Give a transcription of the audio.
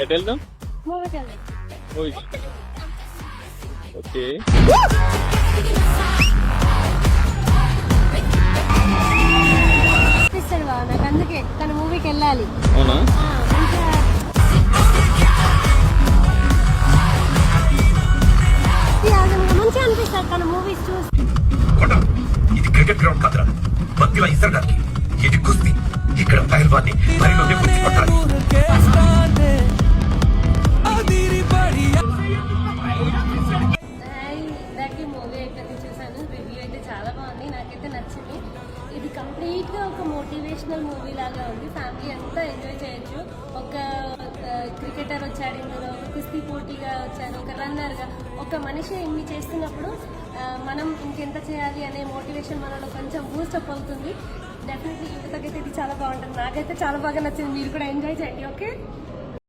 ఎటు వెళ్దాం? మూవీకి వెళ్దాం. ఓకే. ఇస్తాడు బావ నాకు, అందుకే తన మూవీకి వెళ్ళాలి. అవునా? మంచిగా అనిపిస్తాడు తన మూవీస్ చూసి. ఇది క్రికెట్ గ్రౌండ్ కాదురా, బంతిలా ఇసరడానికి. ఇది కుస్తీ. ఇక్కడ పైల్వాన్ని పరిలోనే ముంచి కొట్టాలి. ఇందాకే మూవీ అయిపోయింది, చూసాను. రివ్యూ అయితే చాలా బాగుంది, నాకైతే నచ్చింది. ఇది కంప్లీట్గా ఒక మోటివేషనల్ మూవీ లాగా ఉంది. ఫ్యామిలీ అంతా ఎంజాయ్ చేయొచ్చు. ఒక క్రికెటర్ వచ్చాడు ఇందులో, ఒక కుస్తీ పోటీగా వచ్చారు, ఒక రన్నర్గా. ఒక మనిషి ఇన్ని చేస్తున్నప్పుడు మనం ఇంకెంత చేయాలి అనే మోటివేషన్ మనలో కొంచెం బూస్టప్ అవుతుంది. డెఫినెట్లీ యువతకైతే ఇది చాలా బాగుంటుంది. నాకైతే చాలా బాగా నచ్చింది. మీరు కూడా ఎంజాయ్ చేయండి. ఓకే.